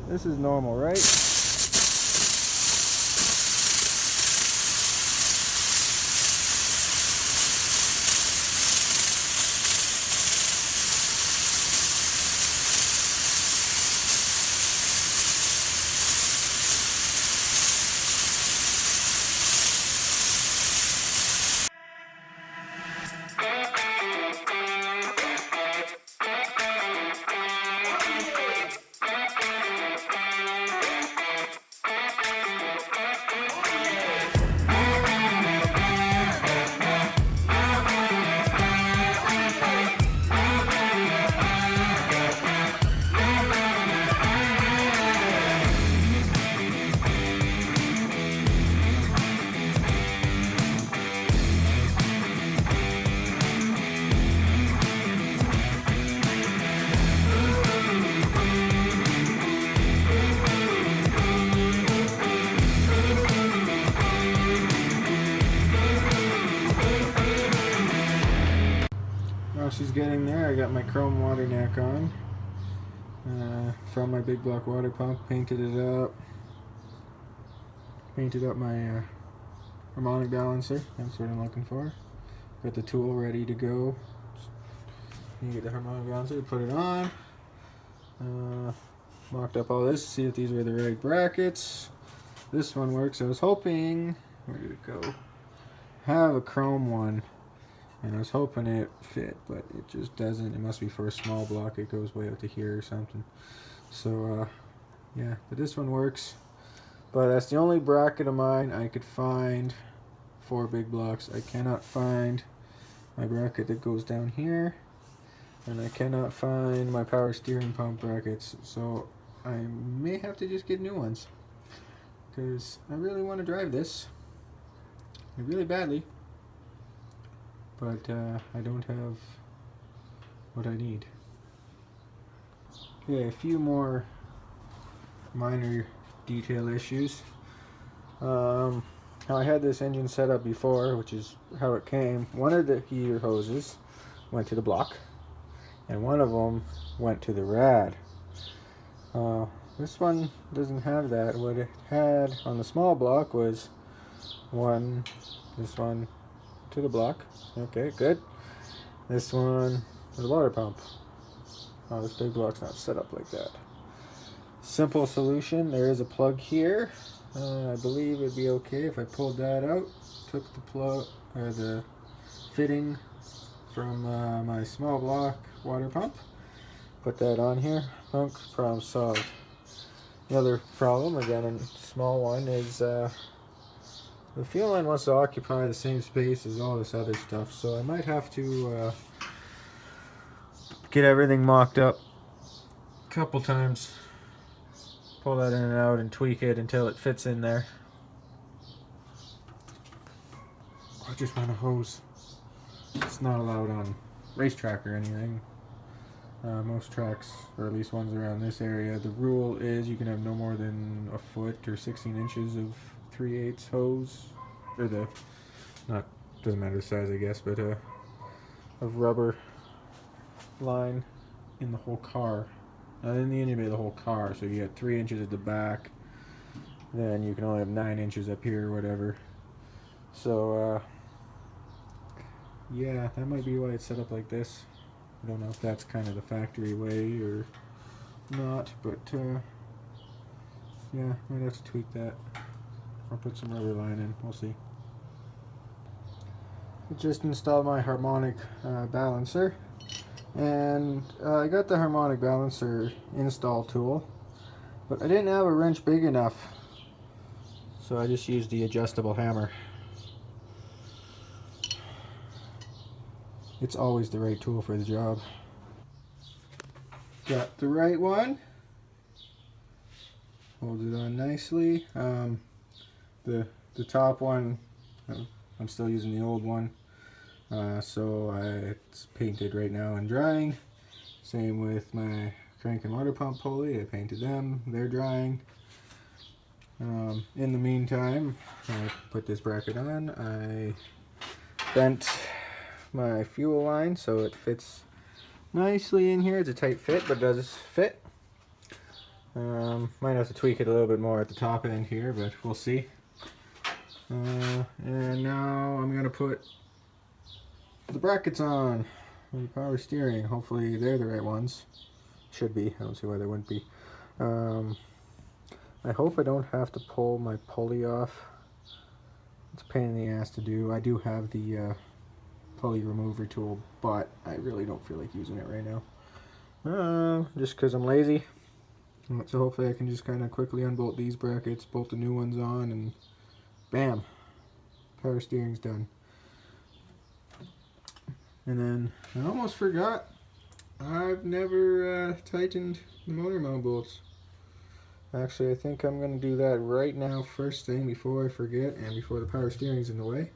This is normal, right? While she's getting there, I got my chrome water neck on from my big block water pump. Painted up my harmonic balancer. That's what I'm looking for. Got the tool ready to go. You get the harmonic balancer, put it on. Mocked up all this to see if these were the right brackets. This one works. I was hoping, where did it go? Have a chrome one. And I was hoping it fit, but it just doesn't. It must be for a small block. It goes way up to here or something. So, yeah, but this one works. But that's the only bracket of mine I could find for big blocks. I cannot find my bracket that goes down here. And I cannot find my power steering pump brackets. So, I may have to just get new ones. Because I really want to drive this. Really badly. But I don't have what I need. Okay, a few more minor detail issues. Now I had this engine set up before, which is how it came. One of the heater hoses went to the block, and one of them went to the rad. This one doesn't have that. What it had on the small block was this one to the block. Okay, good. This one to the water pump. Oh, this big block's not set up like that. Simple solution. There is a plug here. I believe it'd be okay if I pulled that out, took the plug or the fitting from my small block water pump, put that on here. Problem solved. The other problem, again, a small one, is the fuel line wants to occupy the same space as all this other stuff, so I might have to get everything mocked up a couple times, pull that in and out and tweak it until it fits in there. I just want a hose. It's not allowed on racetrack or anything. Most tracks, or at least ones around this area, the rule is you can have no more than a foot or 16 inches of 3/8 hose, or doesn't matter the size, I guess, but of rubber line in the whole car, not in the engine bay, the whole car. So you got 3 inches at the back, then you can only have 9 inches up here or whatever. So yeah, that might be why it's set up like this. I don't know if that's kind of the factory way or not, but yeah, might have to tweak that. I'll put some rubber line in, we'll see. I just installed my harmonic balancer, and I got the harmonic balancer install tool, but I didn't have a wrench big enough, so I just used the adjustable hammer. It's always the right tool for the job. Got the right one. Hold it on nicely. The top one, I'm still using the old one, so it's painted right now and drying. Same with my crank and water pump pulley. I painted them. They're drying. In the meantime, I put this bracket on. I bent my fuel line so it fits nicely in here. It's a tight fit, but it does fit. Might have to tweak it a little bit more at the top end here, but we'll see. And now I'm going to put the brackets on the power steering. Hopefully they're the right ones. Should be. I don't see why they wouldn't be. I hope I don't have to pull my pulley off. It's a pain in the ass to do. I do have the pulley remover tool, but I really don't feel like using it right now. Just because I'm lazy. So hopefully I can just kind of quickly unbolt these brackets, bolt the new ones on, and bam, power steering's done. And then I almost forgot, I've never tightened the motor mount bolts. Actually, I think I'm going to do that right now, first thing, before I forget and before the power steering's in the way.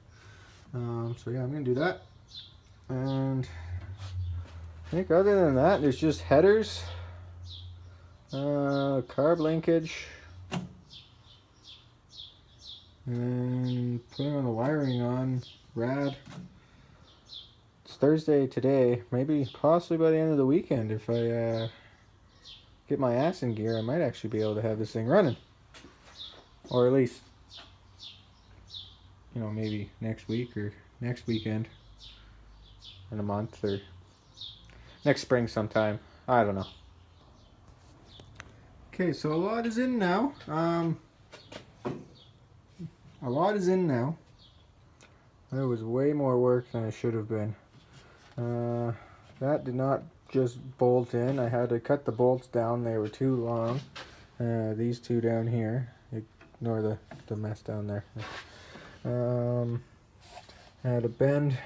So yeah, I'm going to do that. And I think other than that, there's just headers, carb linkage, and putting on the wiring on, rad. It's Thursday today, maybe possibly by the end of the weekend, if I get my ass in gear, I might actually be able to have this thing running. Or at least, you know, maybe next week or next weekend, in a month, or next spring sometime. I don't know. Okay, so a lot is in now. A lot is in now. There was way more work than it should have been. That did not just bolt in. I had to cut the bolts down. They were too long. These two down here. Ignore the mess down there. I had to bend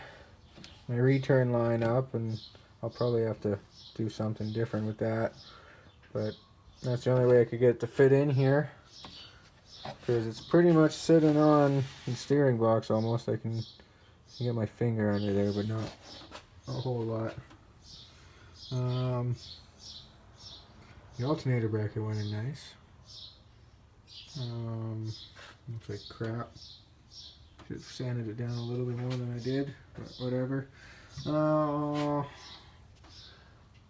my return line up, and I'll probably have to do something different with that. But that's the only way I could get it to fit in here, because it's pretty much sitting on the steering box almost. I can get my finger under there, but not a whole lot. The alternator bracket went in nice. Looks like crap. Should have sanded it down a little bit more than I did, but whatever.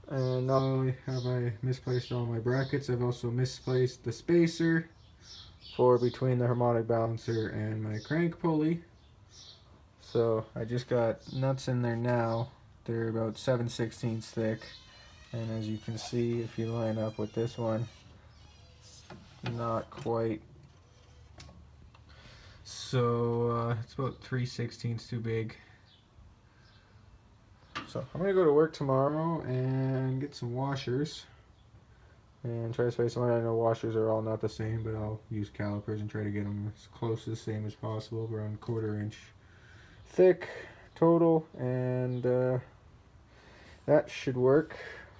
And not only have I misplaced all my brackets, I've also misplaced the spacer for between the harmonic balancer and my crank pulley. So I just got nuts in there now. They're about 7/16 thick, and as you can see, if you line up with this one, it's not quite. So it's about 3/16 too big. So I'm gonna go to work tomorrow and get some washers and try to space them out. I know washers are all not the same, but I'll use calipers and try to get them as close to the same as possible, around 1/4 inch thick total, and that should work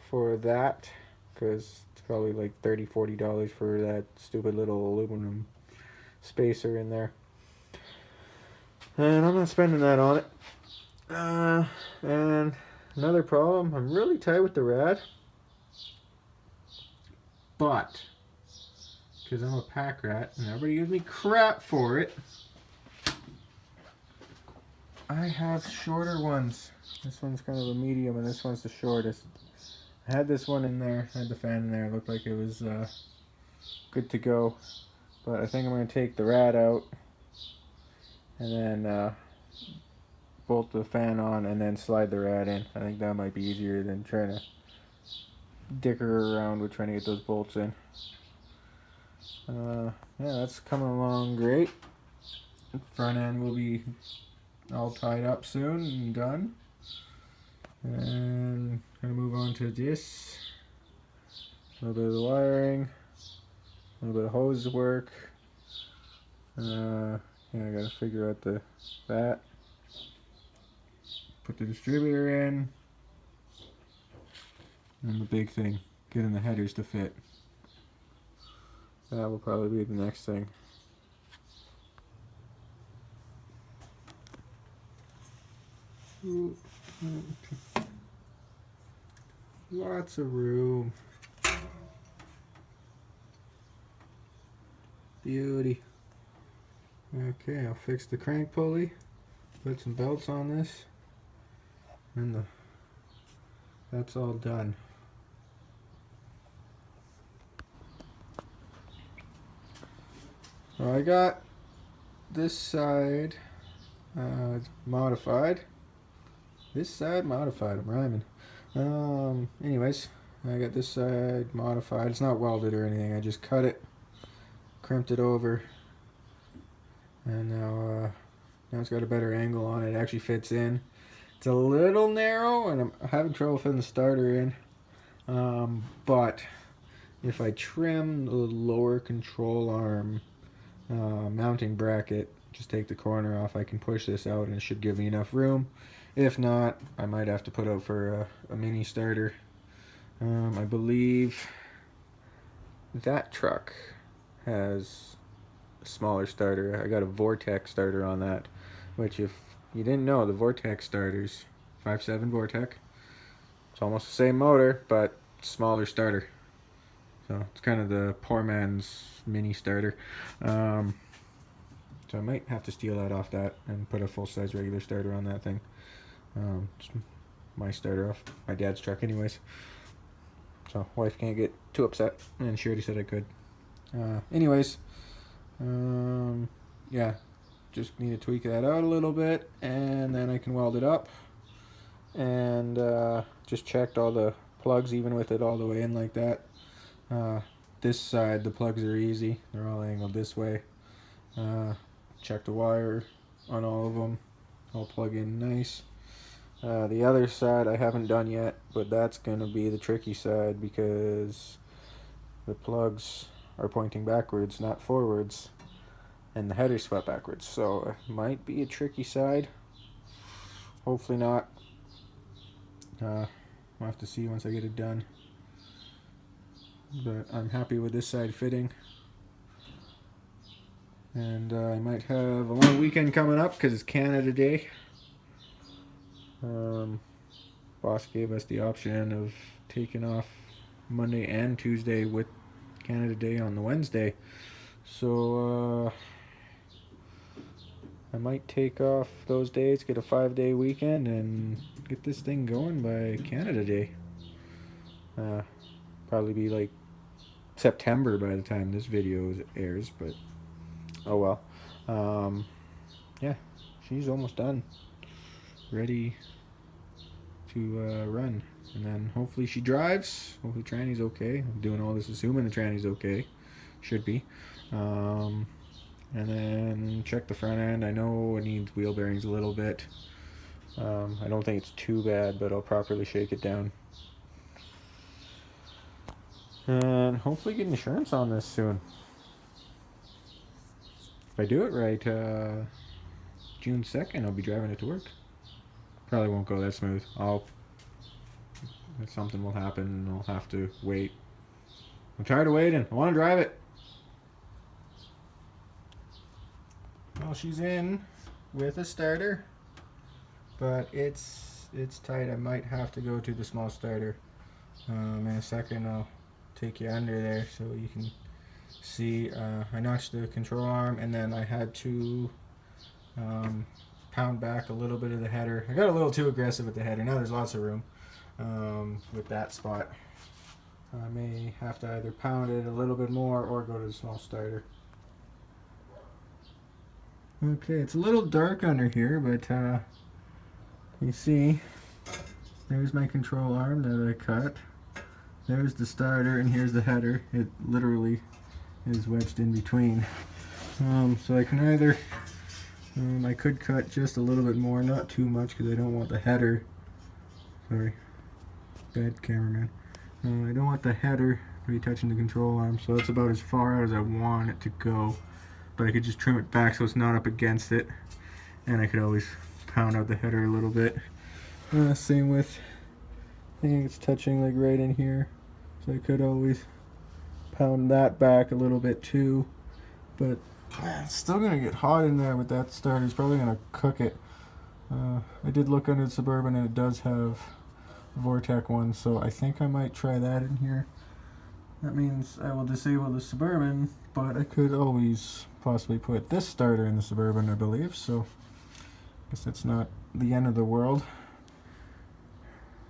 for that, because it's probably like $30–40 for that stupid little aluminum spacer in there, and I'm not spending that on it. And another problem, I'm really tight with the rad, but because I'm a pack rat and everybody gives me crap for it, I have shorter ones. This one's kind of a medium and this one's the shortest. I had this one in there, I had the fan in there, it looked like it was good to go, but I think I'm going to take the rad out and then bolt the fan on and then slide the rad in. I think that might be easier than trying to dicker around with trying to get those bolts in. Yeah, that's coming along great. Front end will be all tied up soon and done. And gonna move on to this. A little bit of the wiring, a little bit of hose work. Yeah, I gotta figure out that. Put the distributor in. And the big thing, getting the headers to fit. That will probably be the next thing. Lots of room. Beauty. Okay, I'll fix the crank pulley, put some belts on this, and that's all done. So I got this side modified. This side modified. I'm rhyming. Anyways, I got this side modified. It's not welded or anything. I just cut it, crimped it over, and now it's got a better angle on it. It actually fits in. It's a little narrow, and I'm having trouble fitting the starter in. But if I trim the lower control arm mounting bracket, just take the corner off, I can push this out and it should give me enough room. If not, I might have to put out for a mini starter. I believe that truck has a smaller starter. I got a Vortex starter on that, which if you didn't know, the Vortex starters, 5.7 Vortex, it's almost the same motor, but smaller starter. So it's kind of the poor man's mini starter. So I might have to steal that off that and put a full-size regular starter on that thing. It's my starter off my dad's truck anyways. So wife can't get too upset, and she already said I could. Anyways, yeah, just need to tweak that out a little bit, and then I can weld it up. And just checked all the plugs, even with it all the way in like that. This side, the plugs are easy. They're all angled this way. Check the wire on all of them. All plug in nice. The other side I haven't done yet, but that's going to be the tricky side because the plugs are pointing backwards, not forwards, and the header's swept backwards. So it might be a tricky side. Hopefully not. We'll have to see once I get it done. But I'm happy with this side fitting. And I might have a long weekend coming up because it's Canada Day. Boss gave us the option of taking off Monday and Tuesday with Canada Day on the Wednesday. So I might take off those days, get a 5-day weekend, and get this thing going by Canada Day. Probably be like September by the time this video airs, but oh well. Yeah, she's almost done. Ready to run. And then hopefully she drives. Hopefully tranny's okay. I'm doing all this assuming the tranny's okay. Should be. And then check the front end. I know it needs wheel bearings a little bit. I don't think it's too bad, but I'll properly shake it down. And hopefully get insurance on this soon. If I do it right, June 2nd, I'll be driving it to work. Probably won't go that smooth. Something will happen and I'll have to wait. I'm tired of waiting. I want to drive it. Well, she's in with a starter, but it's tight. I might have to go to the small starter. In a second, I'll take you under there so you can see. I notched the control arm, and then I had to pound back a little bit of the header. I got a little too aggressive with the header. Now there's lots of room with that spot. I may have to either pound it a little bit more or go to the small starter. Okay, it's a little dark under here, but you see, there's my control arm that I cut. There's the starter, and here's the header. It literally is wedged in between. So I can either, I could cut just a little bit more, not too much, because I don't want the header. Sorry, bad cameraman. I don't want the header to be touching the control arm, so that's about as far out as I want it to go. But I could just trim it back so it's not up against it, and I could always pound out the header a little bit. Same with, I think it's touching like right in here, so I could always pound that back a little bit too. But it's still gonna get hot in there with that starter. It's probably gonna cook it. I did look under the Suburban, and it does have Vortex one, so I think I might try that in here. That means I will disable the Suburban, but I could always possibly put this starter in the Suburban, I believe, so I guess that's not the end of the world.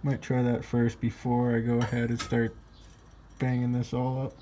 Might try that first before I go ahead and start banging this all up.